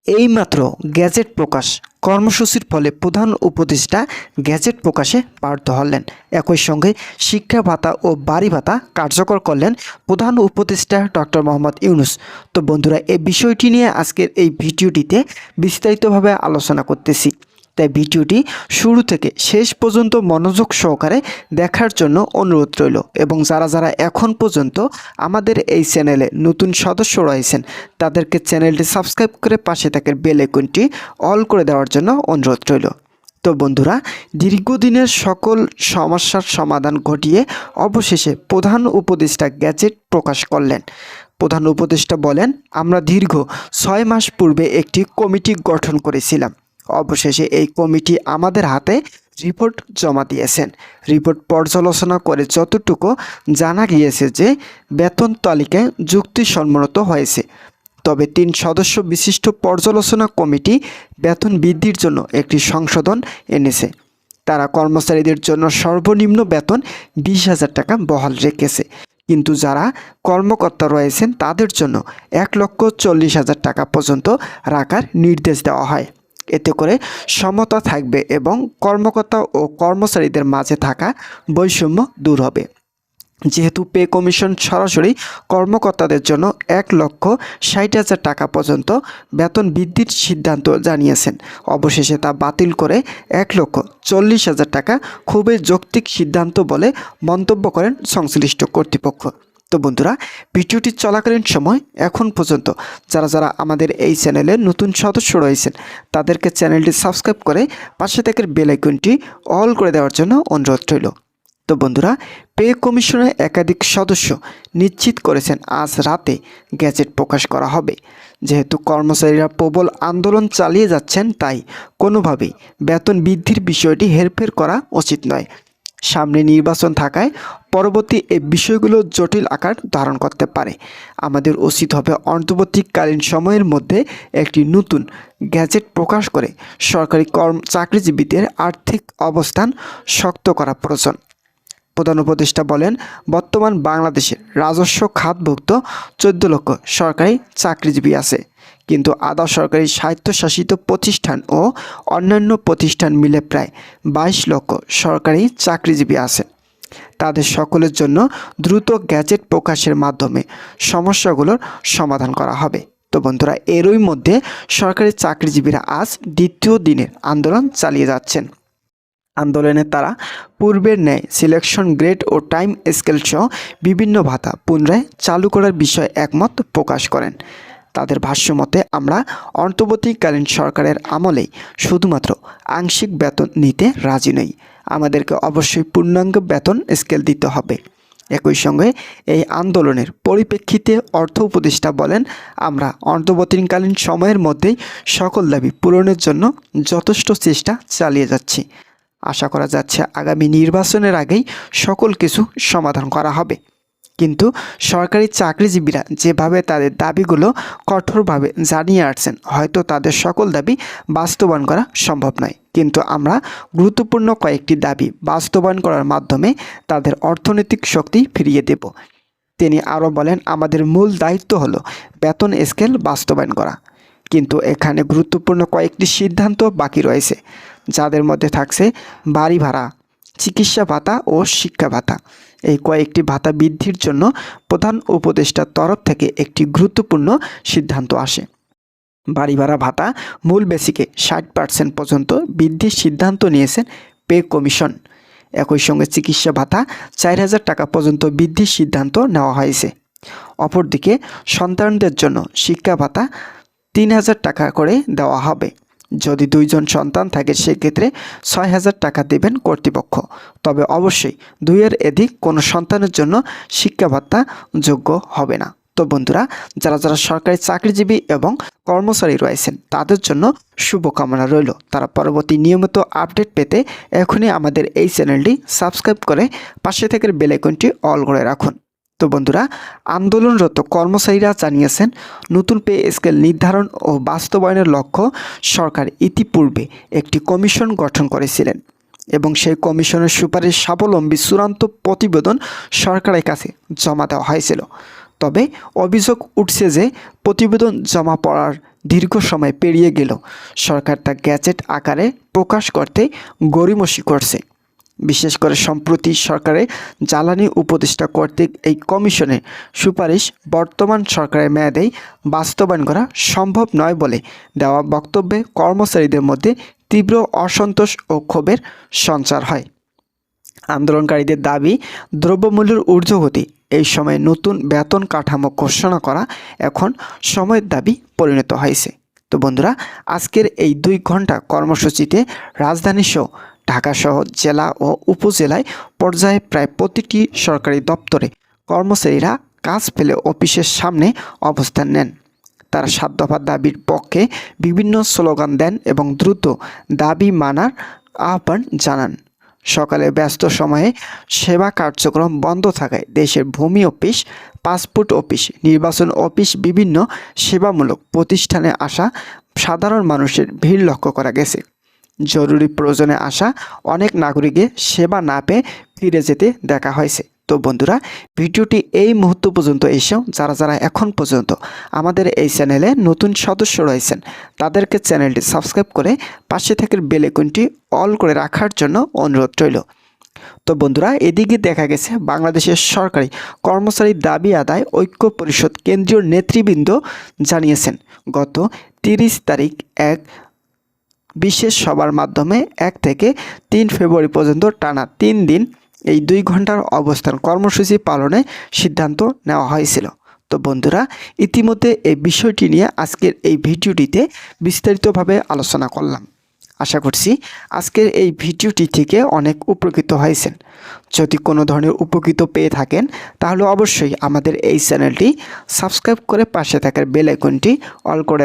এইমাত্র গ্যাজেট প্রকাশ কর্মসূচির ফলে প্রধান উপদেষ্টা গ্যাজেট প্রকাশে ব্যর্থ হলেন। একই সঙ্গে শিক্ষা ভাতা ও বাড়ি ভাতা কার্যকর করলেন প্রধান উপদেষ্টা ডক্টর মোহাম্মদ ইউনূস। তো বন্ধুরা, এই বিষয়টি নিয়ে আজকের এই ভিডিওটিতে বিস্তারিতভাবে আলোচনা করতেছি, তাই ভিডিওটি শুরু থেকে শেষ পর্যন্ত মনোযোগ সহকারে দেখার জন্য অনুরোধ রইল। এবং যারা যারা এখন পর্যন্ত আমাদের এই চ্যানেলে নতুন সদস্য রয়েছেন তাদেরকে চ্যানেলটি সাবস্ক্রাইব করে পাশে থাকা বেল আইকনটি অল করে দেওয়ার জন্য অনুরোধ রইল। তো বন্ধুরা, দীর্ঘদিনের সকল সমস্যার সমাধান ঘটিয়ে অবশেষে প্রধান উপদেষ্টা গ্যাজেট প্রকাশ করলেন। প্রধান উপদেষ্টা বলেন, আমরা দীর্ঘ 6 মাস পূর্বে একটি কমিটি গঠন করেছিলাম। অবশেষে এই কমিটি আমাদের হাতে রিপোর্ট জমা দিয়েছেন। রিপোর্ট পর্যালোচনা করে যতটুকু জানা গিয়েছে যে বেতন তালিকায় যুক্তিসম্মত হয়েছে। তবে 3 সদস্য বিশিষ্ট পর্যালোচনা কমিটি বেতন বৃদ্ধির জন্য একটি সংশোধন এনেছে। তারা কর্মচারীদের জন্য সর্বনিম্ন বেতন 20,000 টাকা বহাল রেখেছে, কিন্তু যারা কর্মকর্তা রয়েছেন তাদের জন্য 1,40,000 টাকা পর্যন্ত রাখার নির্দেশ দেওয়া হয়। এতে করে সমতা থাকবে এবং কর্মকর্তা ও কর্মচারীদের মাঝে থাকা বৈষম্য দূর হবে। যেহেতু পে কমিশন সরাসরি কর্মকর্তাদের জন্য 1,60,000 টাকা পর্যন্ত বেতন বৃদ্ধির সিদ্ধান্ত জানিয়েছেন, অবশেষে তা বাতিল করে 1,40,000 টাকা খুবই যৌক্তিক সিদ্ধান্ত বলে মন্তব্য করেন সংশ্লিষ্ট কর্তৃপক্ষ। তো বন্ধুরা, ভিডিওটি চলাকালীন সময় এখন পর্যন্ত যারা যারা আমাদের এই চ্যানেলে নতুন সদস্য রয়েছেন তাদেরকে চ্যানেলটি সাবস্ক্রাইব করে পাশে থাকা বেল আইকনটি অল করে দেওয়ার জন্য অনুরোধ রইল। তো বন্ধুরা, পে কমিশনের একাধিক সদস্য নিশ্চিত করেছেন আজ রাতে গ্যাজেট প্রকাশ করা হবে। যেহেতু কর্মচারীরা প্রবল আন্দোলন চালিয়ে যাচ্ছেন, তাই কোনোভাবেই বেতন বৃদ্ধির বিষয়টি হেরফের করা উচিত নয়। সামনে নির্বাচন থাকায় পরবর্তী এই বিষয়গুলো জটিল আকার ধারণ করতে পারে। আমাদের উচিত হবে অন্তর্বর্তীকালীন সময়ের মধ্যে একটি নতুন গ্যাজেট প্রকাশ করে সরকারি চাকরিজীবীদের আর্থিক অবস্থান শক্ত করা প্রয়োজন। প্রধান উপদেষ্টা বলেন, বর্তমান বাংলাদেশের রাজস্ব খাতভুক্ত 14 লক্ষ সরকারি চাকরিজীবী আছে, কিন্তু আধা সরকারি স্বায়ত্তশাসিত প্রতিষ্ঠান ও অন্যান্য প্রতিষ্ঠান মিলে প্রায় 22 লক্ষ সরকারি চাকরিজীবী আছে। তাদের সকলের জন্য দ্রুত গ্যাজেট প্রকাশের মাধ্যমে সমস্যাগুলোর সমাধান করা হবে। তো বন্ধুরা, এরই মধ্যে সরকারি চাকরিজীবীরা আজ দ্বিতীয় দিনের আন্দোলন চালিয়ে যাচ্ছেন। আন্দোলনে তারা পূর্বের ন্যায় সিলেকশন গ্রেড ও টাইম স্কেল সহ বিভিন্ন ভাতা পুনরায় চালু করার বিষয়ে একমত প্রকাশ করেন। তাদের ভাষ্যমতে, আমরা অন্তর্বর্তীকালীন সরকারের আমলেই শুধুমাত্র আংশিক বেতন নিতে রাজি নই, আমাদেরকে অবশ্যই পূর্ণাঙ্গ বেতন স্কেল দিতে হবে। একই সঙ্গে এই আন্দোলনের পরিপ্রেক্ষিতে অর্থ উপদেষ্টা বলেন, আমরা অন্তর্বর্তীকালীন সময়ের মধ্যেই সকল দাবি পূরণের জন্য যথেষ্ট চেষ্টা চালিয়ে যাচ্ছি। আশা করা যাচ্ছে আগামী নির্বাচনের আগেই সকল কিছু সমাধান করা হবে। কিন্তু সরকারি চাকরিজীবীরা যেভাবে তাদের দাবিগুলো কঠোরভাবে জানিয়ে আসছেন, হয়তো তাদের সকল দাবি বাস্তবায়ন করা সম্ভব নয়, কিন্তু আমরা গুরুত্বপূর্ণ কয়েকটি দাবি বাস্তবায়ন করার মাধ্যমে তাদের অর্থনৈতিক শক্তি ফিরিয়ে দেব। তিনি আরও বলেন, আমাদের মূল দায়িত্ব হলো বেতন স্কেল বাস্তবায়ন করা, কিন্তু এখানে গুরুত্বপূর্ণ কয়েকটি সিদ্ধান্ত বাকি রয়েছে, যাদের মধ্যে থাকছে বাড়ি ভাড়া, চিকিৎসা ভাতা ও শিক্ষা ভাতা। এই কয়েকটি ভাতা বৃদ্ধির জন্য প্রধান উপদেষ্টার তরফ থেকে একটি গুরুত্বপূর্ণ সিদ্ধান্ত আসে। বাড়ি ভাড়া ভাতা মূল বেসিকে 60% পর্যন্ত বৃদ্ধির সিদ্ধান্ত নিয়েছেন পে কমিশন। একই সঙ্গে চিকিৎসা ভাতা 4,000 টাকা পর্যন্ত বৃদ্ধির সিদ্ধান্ত নেওয়া হয়েছে। অপরদিকে সন্তানদের জন্য শিক্ষা ভাতা 3,000 টাকা করে দেওয়া হবে। যদি 2 জন সন্তান থাকে সেক্ষেত্রে 6,000 টাকা দেবেন কর্তৃপক্ষ, তবে অবশ্যই 2-এর অধিক কোনো সন্তানের জন্য শিক্ষা ভাতা যোগ্য হবে না। তো বন্ধুরা, যারা যারা সরকারি চাকরিজীবী এবং কর্মচারী রয়েছেন তাদের জন্য শুভকামনা রইল। তারা পরবর্তী নিয়মিত আপডেট পেতে এখনই আমাদের এই চ্যানেলটি সাবস্ক্রাইব করে পাশে থেকে বেল আইকনটি অল করে রাখুন। তো বন্ধুরা, আন্দোলনরত কর্মচারীরা জানিয়েছেন, নতুন পে স্কেল নির্ধারণ ও বাস্তবায়নের লক্ষ্য সরকার ইতিপূর্বে একটি কমিশন গঠন করেছিলেন এবং সেই কমিশনের সুপারিশ স্বাবলম্বী চূড়ান্ত প্রতিবেদন সরকারের কাছে জমা দেওয়া হয়েছিল। তবে অভিযোগ উঠছে যে প্রতিবেদন জমা পড়ার দীর্ঘ সময় পেরিয়ে গেল সরকার তা গ্যাজেট আকারে প্রকাশ করতে গড়িমসি করছে। বিশেষ করে সম্প্রতি সরকারের জ্বালানি উপদেষ্টা কর্তৃক এই কমিশনের সুপারিশ বর্তমান সরকারের মেয়াদেই বাস্তবায়ন করা সম্ভব নয় বলে দেওয়া বক্তব্যে কর্মচারীদের মধ্যে তীব্র অসন্তোষ ও ক্ষোভের সঞ্চার হয়। আন্দোলনকারীদের দাবি, দ্রব্যমূল্যের ঊর্ধ্বগতি, এই সময়ে নতুন বেতন কাঠামো ঘোষণা করা এখন সময়ের দাবি পরিণত হয়েছে। তো বন্ধুরা, আজকের এই 2 ঘন্টা কর্মসূচিতে রাজধানীসহ ঢাকাসহ জেলা ও উপজেলায় পর্যায়ে প্রায় প্রতিটি সরকারি দপ্তরে কর্মচারীরা কাজ ফেলে অফিসের সামনে অবস্থান নেন। তারা 7 দফা দাবির পক্ষে বিভিন্ন স্লোগান দেন এবং দ্রুত দাবি মানার আহ্বান জানান। সকালে ব্যস্ত সময়ে সেবা কার্যক্রম বন্ধ থাকায় দেশের ভূমি অফিস, পাসপোর্ট অফিস, নির্বাচন অফিস, বিভিন্ন সেবামূলক প্রতিষ্ঠানে আসা সাধারণ মানুষের ভিড় লক্ষ্য করা গেছে। জরুরি প্রয়োজনে আসা অনেক নাগরিককে সেবা না পেয়ে ফিরে যেতে দেখা হয়েছে। তো বন্ধুরা, ভিডিওটি এই মুহূর্ত পর্যন্ত এসেও যারা এখন পর্যন্ত আমাদের এই চ্যানেলে নতুন সদস্য রয়েছেন তাদেরকে চ্যানেলটি সাবস্ক্রাইব করে পাশে থাকা বেল আইকনটি অল করে রাখার জন্য অনুরোধ রইল। তো বন্ধুরা, এদিকে দেখা গেছে বাংলাদেশের সরকারি কর্মচারী দাবি আদায় ঐক্য পরিষদ কেন্দ্রীয় নেতৃবৃন্দ জানিয়েছেন গত 30 তারিখ এক বিশেষ সভার মাধ্যমে 1 থেকে 3 ফেব্রুয়ারি পর্যন্ত টানা 3 দিন এই 2 ঘন্টার অবস্থান কর্মসূচি পালনের সিদ্ধান্ত নেওয়া হয়েছিল। তো বন্ধুরা, ইতিমধ্যে এই বিষয়টি নিয়ে আজকের এই ভিডিওটিতে বিস্তারিতভাবে আলোচনা করলাম। আশা করছি আজকের এই ভিডিওটি থেকে অনেক উপকৃত হয়েছেন। যদি কোনো ধরনের উপকৃত পেয়ে থাকেন তাহলে অবশ্যই আমাদের এই চ্যানেলটি সাবস্ক্রাইব করে পাশে থাকার বেল আইকনটি অল করে